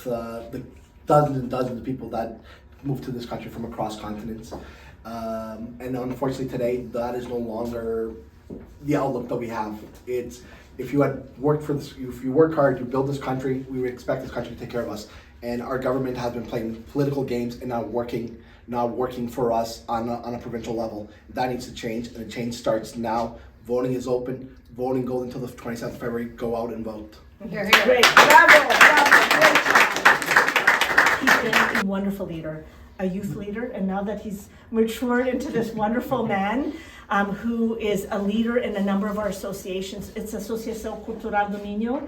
the dozens and dozens of people that moved to this country from across continents. And unfortunately today, that is no longer the outlook that we have. It's, if you had worked for this, if you work hard, you build this country, we would expect this country to take care of us. And our government has been playing political games and not working for us on a provincial level. That needs to change, and the change starts now. Voting is open. Voting goes until the 27th of February. Go out and vote. Here, here. Great. Bravo, bravo, great. He's been a wonderful leader, a youth leader, and now that he's matured into this wonderful man, who is a leader in a number of our associations. It's Asociação Cultural do Minho.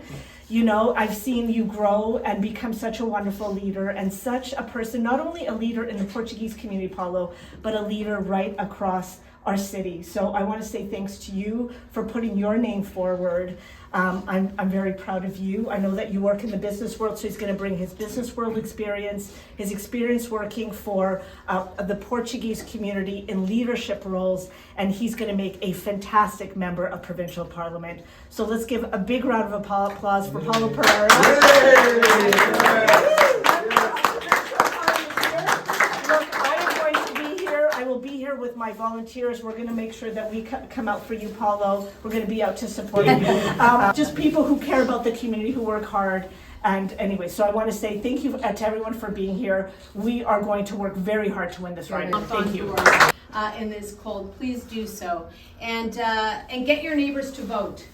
You know, I've seen you grow and become such a wonderful leader and such a person, not only a leader in the Portuguese community, Paulo, but a leader right across our city. So I want to say thanks to you for putting your name forward. I'm very proud of you. I know that you work in the business world, so he's going to bring his business world experience, his experience working for the Portuguese community in leadership roles, and he's going to make a fantastic member of provincial parliament. So let's give a big round of applause for Paulo Pereira. Be here with my volunteers. We're going to make sure that we come out for you, Paulo. We're going to be out to support you. Just people who care about the community, who work hard. And anyway, so I want to say thank you to everyone for being here. We are going to work very hard to win this ride. Thank you. In this cold, please do so. And get your neighbors to vote.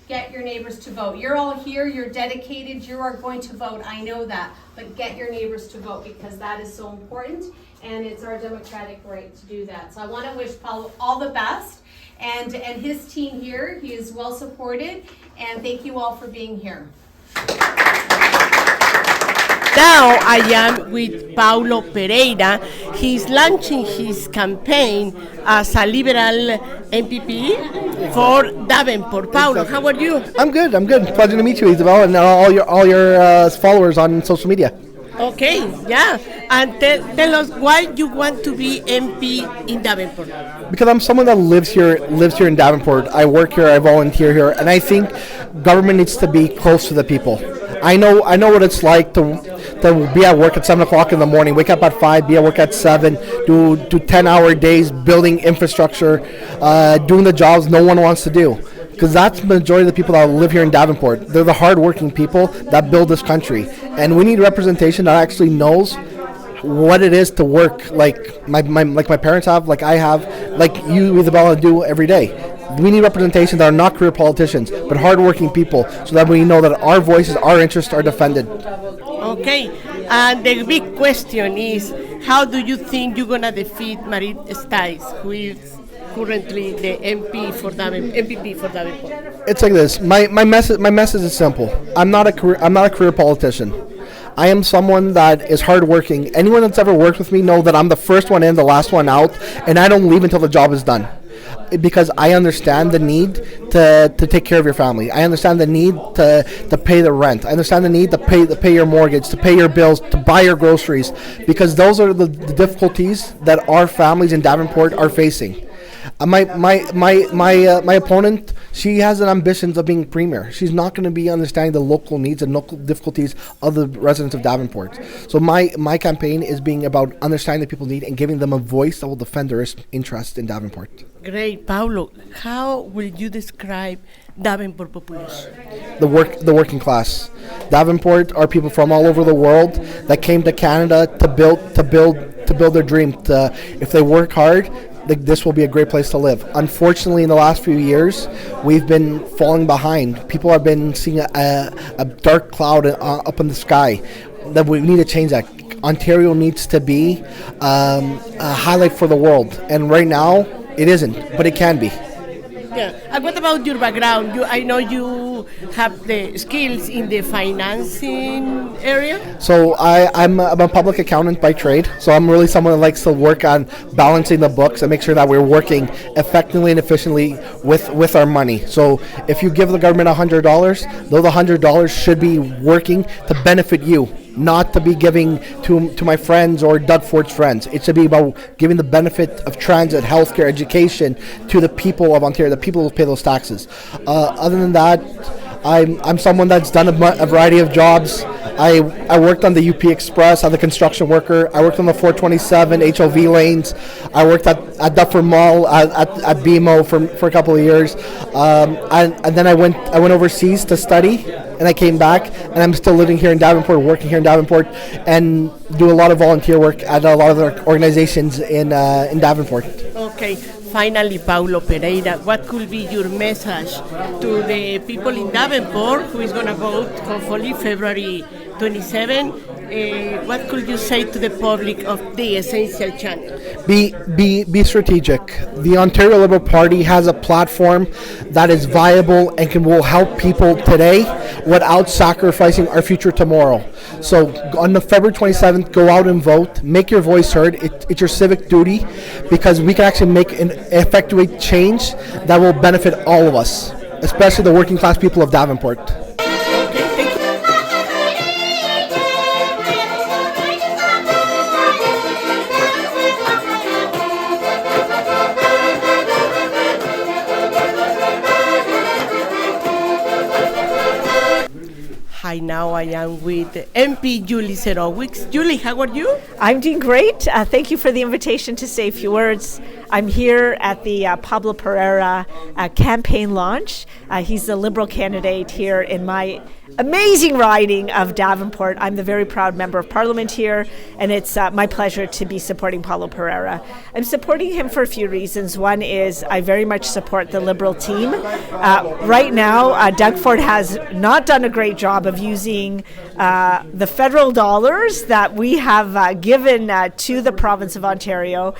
Get your neighbors to vote. You're all here, you're dedicated, you are going to vote, I know that. But get your neighbors to vote, because that is so important, and it's our democratic right to do that. So I want to wish Paulo all the best, and his team here. He is well supported, and thank you all for being here. Now I am with Paulo Pereira. He's launching his campaign as a liberal MPP for Davenport. Paulo, how are you? I'm good. Pleasure to meet you, Isabel, and all your followers on social media. Okay, yeah. And tell us why you want to be MP in Davenport. Because I'm someone that lives here in Davenport. I work here, I volunteer here, and I think government needs to be close to the people. I know what it's like to be at work at 7 o'clock in the morning, wake up at 5, be at work at 7, do 10-hour days building infrastructure, doing the jobs no one wants to do. Because that's the majority of the people that live here in Davenport. They're the hardworking people that build this country. And we need representation that actually knows what it is to work like my parents have, like I have, like you, Isabella, do every day. We need representation that are not career politicians, but hardworking people, so that we know that our voices, our interests are defended. Okay, and the big question is, how do you think you're going to defeat Marit Stiles, who is currently the MPP for Davenport? It's like this. My message is simple. I'm not a career politician. I am someone that is hardworking. Anyone that's ever worked with me know that I'm the first one in, the last one out, and I don't leave until the job is done. Because I understand the need to take care of your family. I understand the need to pay the rent. I understand the need to pay your mortgage, to pay your bills, to buy your groceries. Because those are the difficulties that our families in Davenport are facing. My opponent, she has an ambition of being premier. She's not going to be understanding the local needs and local difficulties of the residents of Davenport. So my campaign is being about understanding the people's need and giving them a voice that will defend their interests in Davenport. Great, Paulo. How will you describe Davenport population? The working class. Davenport are people from all over the world that came to Canada to build their dream. If they work hard, this will be a great place to live. Unfortunately, in the last few years, we've been falling behind. People have been seeing a dark cloud up in the sky. That we need to change that. Ontario needs to be a highlight for the world, and right now it isn't, but it can be. Yeah. And what about your background? I know you have the skills in the financing area. So I'm a public accountant by trade. So I'm really someone that likes to work on balancing the books and make sure that we're working effectively and efficiently with our money. So if you give the government $100, though the $100 should be working to benefit you, not to be giving to my friends or Doug Ford's friends. It should be about giving the benefit of transit, healthcare, education to the people of Ontario, the people who pay those taxes. Other than that, I'm someone that's done a variety of jobs. I worked on the UP Express as a construction worker. I worked on the 427 HOV lanes. I worked at Duffer Mall at BMO for a couple of years. And then I went overseas to study, and I came back, and I'm still living here in Davenport, working here in Davenport, and do a lot of volunteer work at a lot of the organizations in Davenport. Okay, finally, Paulo Pereira, what could be your message to the people in Davenport who is going to vote, hopefully, February 27? What could you say to the public of the Essential Channel? Be strategic. The Ontario Liberal Party has a platform that is viable and will help people today without sacrificing our future tomorrow. So on the February 27th, go out and vote. Make your voice heard. It's your civic duty, because we can actually make an effectuate change that will benefit all of us, especially the working class people of Davenport. Hi, now I am with MP Julie Dzerowicz. Julie, how are you? I'm doing great. Thank you for the invitation to say a few words. I'm here at the Paulo Pereira campaign launch. He's the Liberal candidate here in my amazing riding of Davenport. I'm the very proud member of Parliament here, and it's my pleasure to be supporting Paulo Pereira. I'm supporting him for a few reasons. One is I very much support the Liberal team. Right now, Doug Ford has not done a great job of using the federal dollars that we have given to the province of Ontario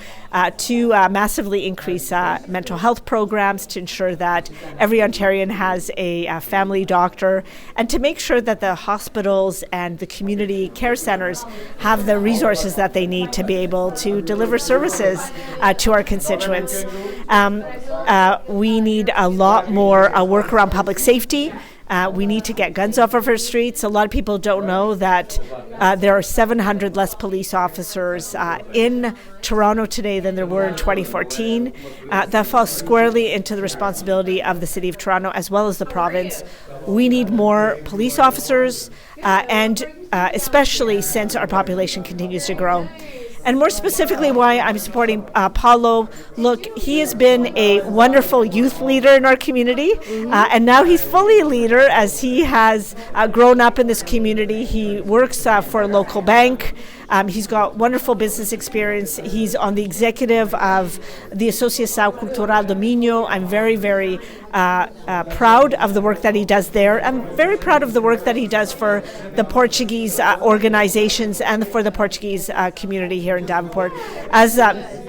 to massively increase mental health programs, to ensure that every Ontarian has a family doctor, and to make sure that the hospitals and the community care centers have the resources that they need to be able to deliver services to our constituents. We need a lot more work around public safety. We need to get guns off of our streets. A lot of people don't know that there are 700 less police officers in Toronto today than there were in 2014. That falls squarely into the responsibility of the City of Toronto as well as the province. We need more police officers, and especially since our population continues to grow. And more specifically, why I'm supporting Paulo. Look, he has been a wonderful youth leader in our community, and now he's fully a leader as he has grown up in this community. He works for a local bank. He's got wonderful business experience. He's on the executive of the Associação Cultural do Minho. I'm very, very proud of the work that he does there. I'm very proud of the work that he does for the Portuguese organizations and for the Portuguese community here in Davenport. As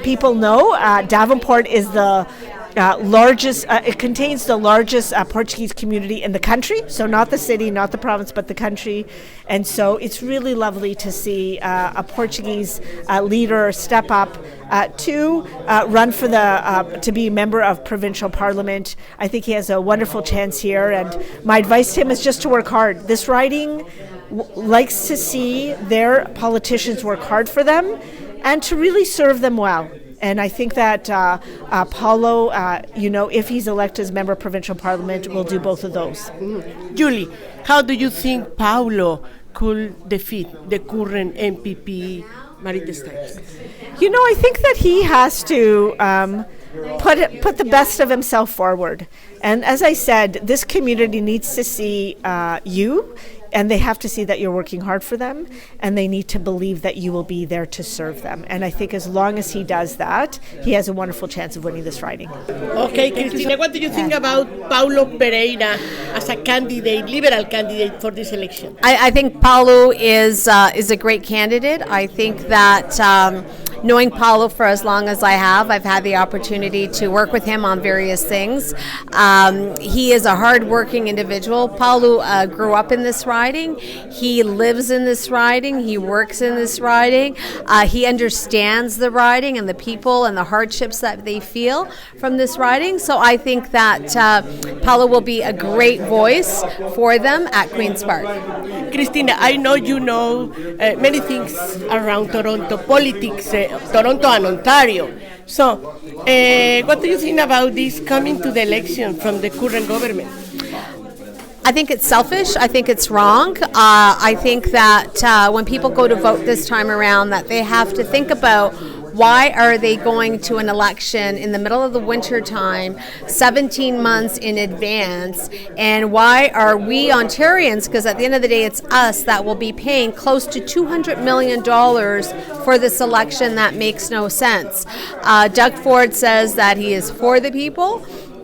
people know, Davenport is the largest, it contains the largest Portuguese community in the country, so not the city, not the province, but the country. And so it's really lovely to see a Portuguese leader step up to run for to be a member of provincial parliament. I think he has a wonderful chance here, and my advice to him is just to work hard. This riding likes to see their politicians work hard for them and to really serve them well. And I think that Paulo, if he's elected as member of provincial parliament, will do both of those. Julie, how do you think Paulo could defeat the current MPP, Marit Stiles? I think that he has to put the best of himself forward. And as I said, this community needs to see you, and they have to see that you're working hard for them, and they need to believe that you will be there to serve them. And I think as long as he does that, he has a wonderful chance of winning this riding. Okay, Cristina, what do you think about Paulo Pereira as a candidate, liberal candidate for this election? I think Paulo is a great candidate. I think that knowing Paulo for as long as I have, I've had the opportunity to work with him on various things. He is a hard-working individual. Paulo grew up in this riding. He lives in this riding. He works in this riding. He understands the riding and the people and the hardships that they feel from this riding. So I think that Paulo will be a great voice for them at Queen's Park. Cristina, I know you know many things around Toronto politics, Toronto and Ontario. So, what do you think about this coming to the election from the current government? I think it's selfish. I think it's wrong. I think that when people go to vote this time around, that they have to think about why are they going to an election in the middle of the winter time, 17 months in advance, and why are we Ontarians, because at the end of the day it's us that will be paying close to $200 million for this election. That makes no sense. Doug Ford says that he is for the people.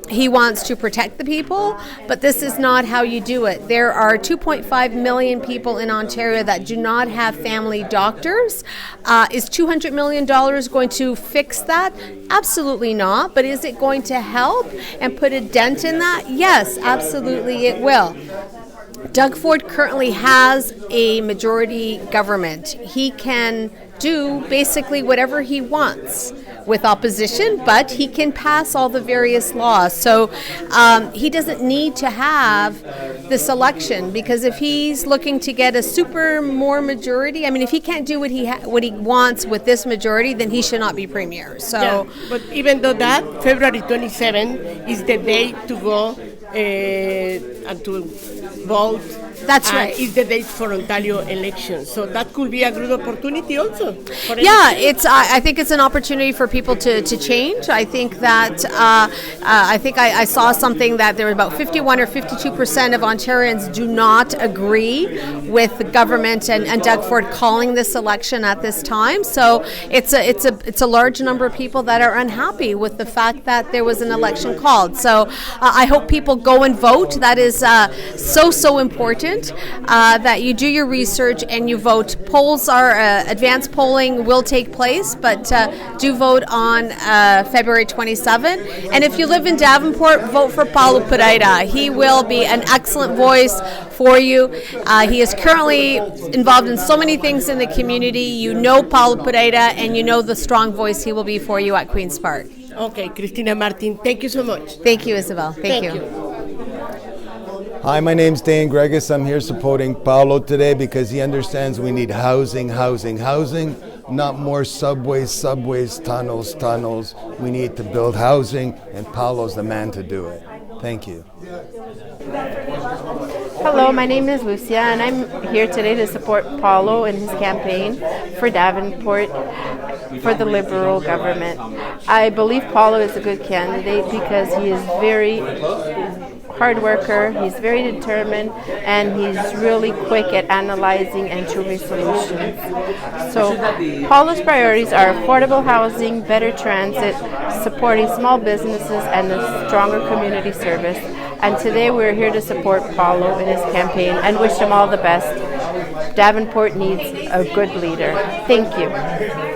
He wants to protect the people, but this is not how you do it. There are 2.5 million people in Ontario that do not have family doctors. Is $200 million going to fix that? Absolutely not. But is it going to help and put a dent in that? Yes, absolutely it will. Doug Ford currently has a majority government. He can do basically whatever he wants with opposition, but he can pass all the various laws. So he doesn't need to have this election, because if he's looking to get a super more majority, I mean, if he can't do what he wants with this majority, then he should not be premier. So, Yeah, but even though that, February 27 is the day to go and to vote. That's right. Is the date for Ontario elections, so that could be a good opportunity also. Yeah, it's. I think it's an opportunity for people to change. I think that I saw something that there were about 51 or 52% of Ontarians do not agree with the government and Doug Ford calling this election at this time. So it's a large number of people that are unhappy with the fact that there was an election called. So I hope people go and vote. That is so important. That you do your research and you vote. Polls are advanced polling will take place, but do vote on February 27. And if you live in Davenport, vote for Paulo Pereira. He will be an excellent voice for you. He is currently involved in so many things in the community. You know Paulo Pereira, and you know the strong voice he will be for you at Queen's Park. Okay, Cristina Martins, thank you so much. Thank you, Isabel. Thank you. Hi, my name's Dan Gregus. I'm here supporting Paulo today because he understands we need housing, not more subways, tunnels. We need to build housing, and Paulo's the man to do it. Thank you. Hello, my name is Lucia, and I'm here today to support Paulo in his campaign for Davenport for the Liberal government. I believe Paulo is a good candidate because he is very hard worker, he's very determined, and he's really quick at analyzing and choosing solutions. So Paulo's priorities are affordable housing, better transit, supporting small businesses, and a stronger community service. And today we're here to support Paulo in his campaign and wish him all the best. Davenport needs a good leader. Thank you.